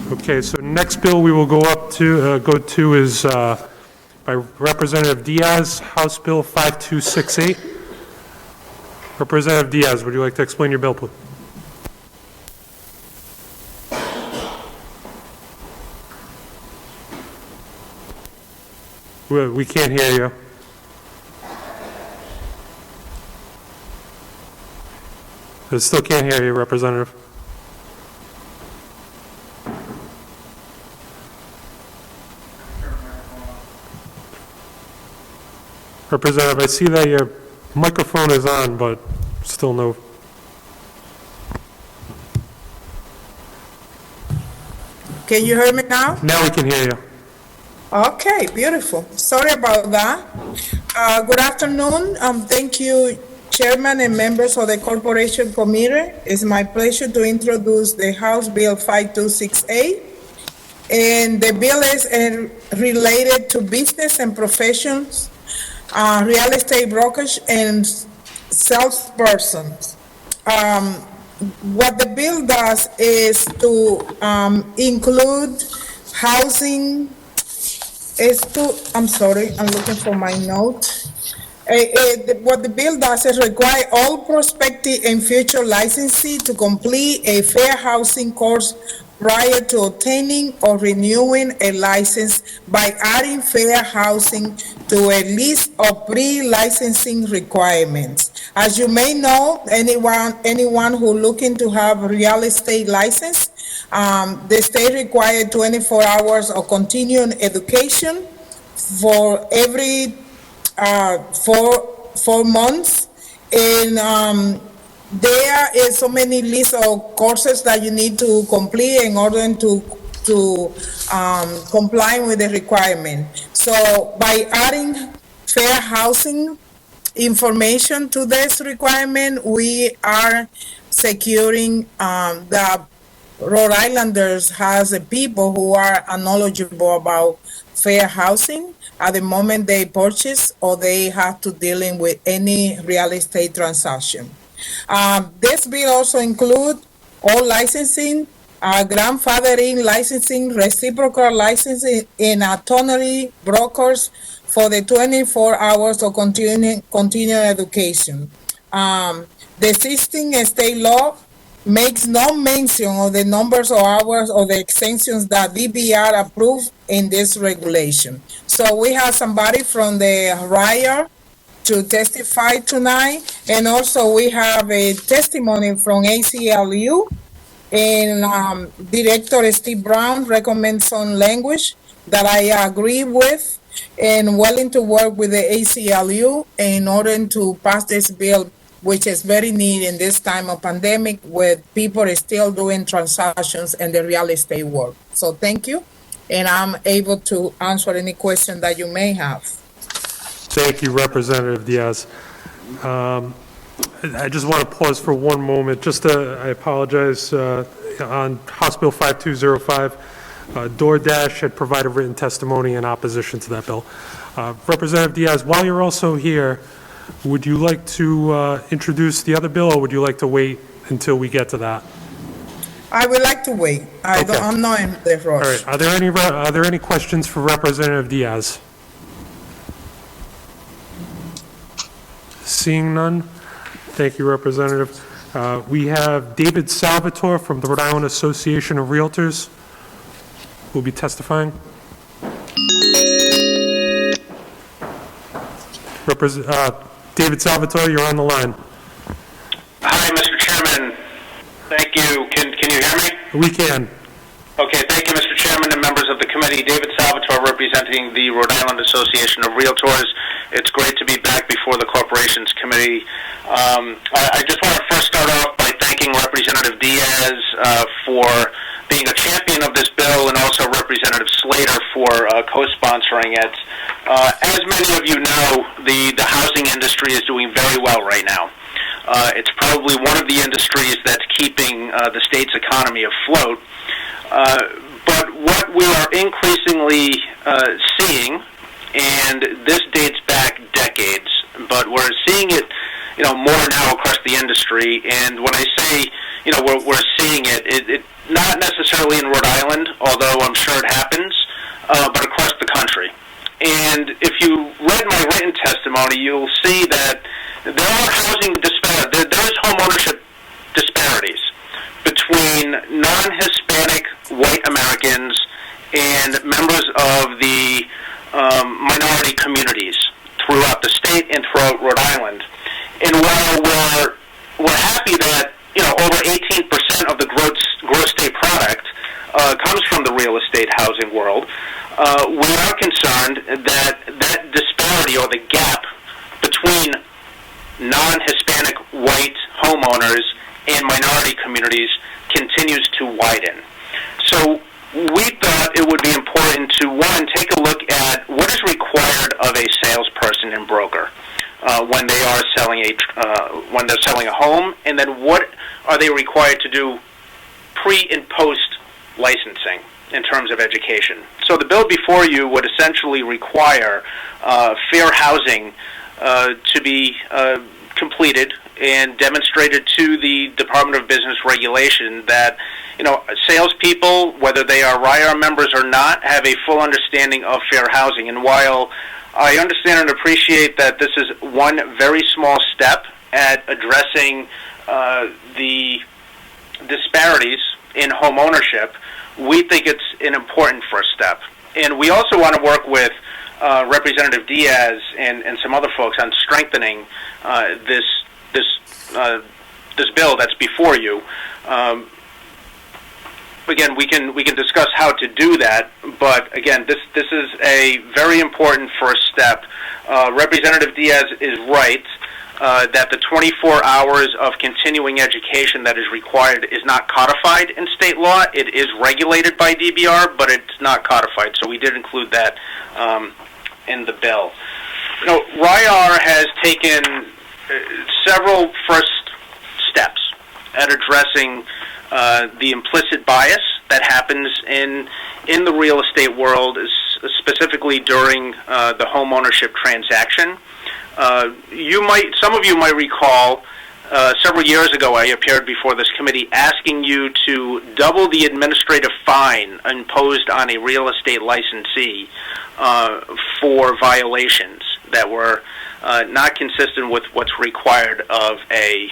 Okay, so next bill we will go to is by Representative Diaz, House Bill 5268. Representative Diaz, would you like to explain your bill, please? We can't hear you. I still can't hear you, Representative. Representative, I see that your microphone is on, but still no. Can you hear me now? Now we can hear you. Okay, beautiful. Sorry about that. Good afternoon. Thank you, Chairman and members of the Corporation Committee. It's my pleasure to introduce the House Bill 5268. And the bill is related to business and professions, real estate brokers, and salespersons. What the bill does is to include housing. I'm sorry, I'm looking for my note. What the bill does is require all prospective and future licensees to complete a fair housing course prior to obtaining or renewing a license by adding fair housing to a list of pre-licensing requirements. As you may know, anyone who looking to have a real estate license, the state required 24 hours of continuing education for every 4 months, and there is so many lists of courses that you need to complete in order to comply with the requirement. So by adding fair housing information to this requirement, we are securing the Rhode Islanders has people who are knowledgeable about fair housing at the moment they purchase or they have to dealing with any real estate transaction. This bill also includes all licensing, grandfathering licensing, reciprocal licensing, and autonomy brokers for the 24 hours of continuing education. The existing state law makes no mention of the numbers of hours or the extensions that DBR approved in this regulation. So we have somebody from the RIAR to testify tonight, and also we have a testimony from ACLU, and Director Steve Brown recommends some language that I agree with and willing to work with the ACLU in order to pass this bill, which is very needed in this time of pandemic with people are still doing transactions in the real estate world. So thank you, and I'm able to answer any question that you may have. Thank you, Representative Diaz. I just want to pause for one moment. I apologize. On House Bill 5205, DoorDash had provided written testimony in opposition to that bill. Representative Diaz, while you're also here, would you like to introduce the other bill, or would you like to wait until we get to that? I would like to wait. I'm not in the rush. All right. Are there any questions for Representative Diaz? Seeing none, thank you, Representative. We have David Salvatore from the Rhode Island Association of Realtors who will be testifying. David Salvatore, you're on the line. Hi, Mr. Chairman. Thank you. Can you hear me? We can. Okay, thank you, Mr. Chairman and members of the committee. David Salvatore, representing the Rhode Island Association of Realtors. It's great to be back before the Corporations Committee. I just want to first start off by thanking Representative Diaz for being a champion of this bill, and also Representative Slater for co-sponsoring it. As many of you know, the housing industry is doing very well right now. It's probably one of the industries that's keeping the state's economy afloat. But what we are increasingly seeing, and this dates back decades, but we're seeing it, more now across the industry. And when I say, we're seeing it not necessarily in Rhode Island, although I'm sure it happens, but across the country. And if you read my written testimony, you'll see that there are housing disparities. There's homeownership disparities between non-Hispanic white Americans and members of the minority communities throughout the state and throughout Rhode Island. And while we're happy that over 18% of the gross state product comes from the real estate housing world, we are concerned that that disparity or the gap between non-Hispanic white homeowners and minority communities continues to widen. So we thought it would be important to, one, take a look at what is required of a salesperson and broker when they are selling when they're selling a home, and then what are they required to do pre and post licensing in terms of education. So the bill before you would essentially require fair housing to be completed and demonstrated to the Department of Business Regulation that salespeople, whether they are RIAR members or not, have a full understanding of fair housing. And while I understand and appreciate that this is one very small step at addressing the disparities in home ownership, we think it's an important first step. And we also want to work with Representative Diaz and some other folks on strengthening this bill that's before you. Again, we can discuss how to do that, but again, this is a very important first step. Representative Diaz is right that the 24 hours of continuing education that is required is not codified in state law. It is regulated by DBR, but it's not codified, so we did include that in the bill. RIAR has taken several first steps at addressing the implicit bias that happens in the real estate world, specifically during the home ownership transaction. Some of you might recall, several years ago I appeared before this committee asking you to double the administrative fine imposed on a real estate licensee for violations that were not consistent with what's required of a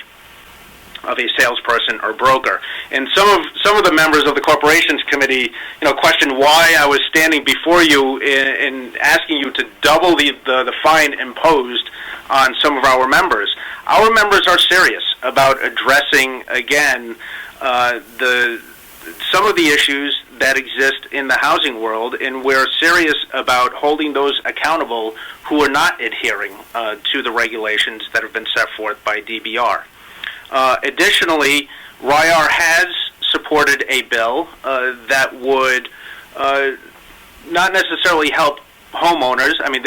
salesperson or broker. And some of the members of the Corporations Committee, questioned why I was standing before you and asking you to double the fine imposed on some of our members. Our members are serious about addressing, again, some of the issues that exist in the housing world, and we're serious about holding those accountable who are not adhering to the regulations that have been set forth by DBR. Additionally, RIAR has supported a bill that would not necessarily help homeowners. I mean,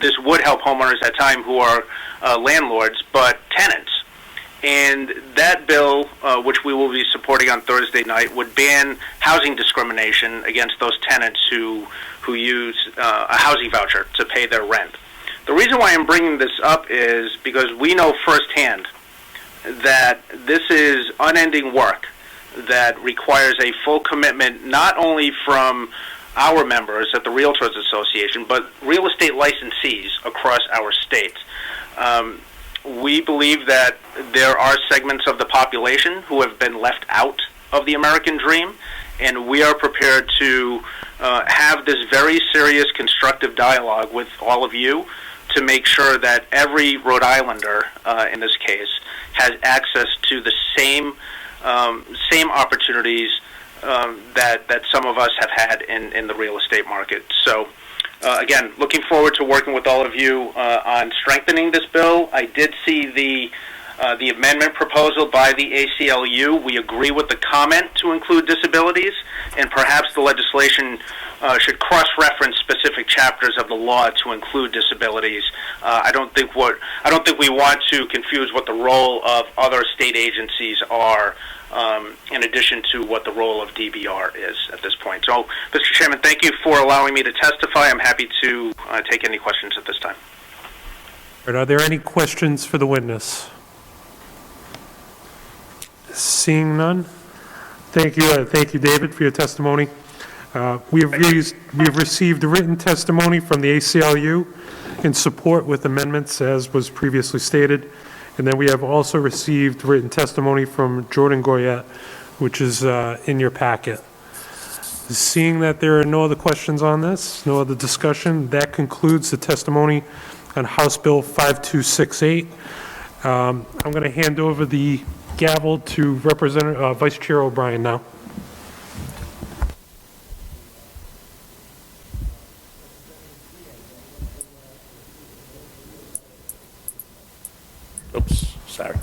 this would help homeowners at time who are landlords, but tenants. And that bill, which we will be supporting on Thursday night, would ban housing discrimination against those tenants who use a housing voucher to pay their rent. The reason why I'm bringing this up is because we know firsthand that this is unending work that requires a full commitment not only from our members at the Realtors Association, but real estate licensees across our state. We believe that there are segments of the population who have been left out of the American dream, and we are prepared to have this very serious constructive dialogue with all of you to make sure that every Rhode Islander, in this case, has access to the same opportunities that some of us have had in the real estate market. So, again, looking forward to working with all of you on strengthening this bill. I did see the amendment proposal by the ACLU. We agree with the comment to include disabilities, and perhaps the legislation should cross-reference specific chapters of the law to include disabilities. I don't think we want to confuse what the role of other state agencies are, in addition to what the role of DBR is at this point. So, Mr. Chairman, thank you for allowing me to testify. I'm happy to take any questions at this time. Are there any questions for the witness? Seeing none? Thank you, David, for your testimony. We have received written testimony from the ACLU in support with amendments, as was previously stated. And then we have also received written testimony from Jordan Goyette, which is in your packet. Seeing that there are no other questions on this, no other discussion, that concludes the testimony on House Bill 5268. I'm going to hand over the gavel to Vice Chair O'Brien now. Oops, sorry.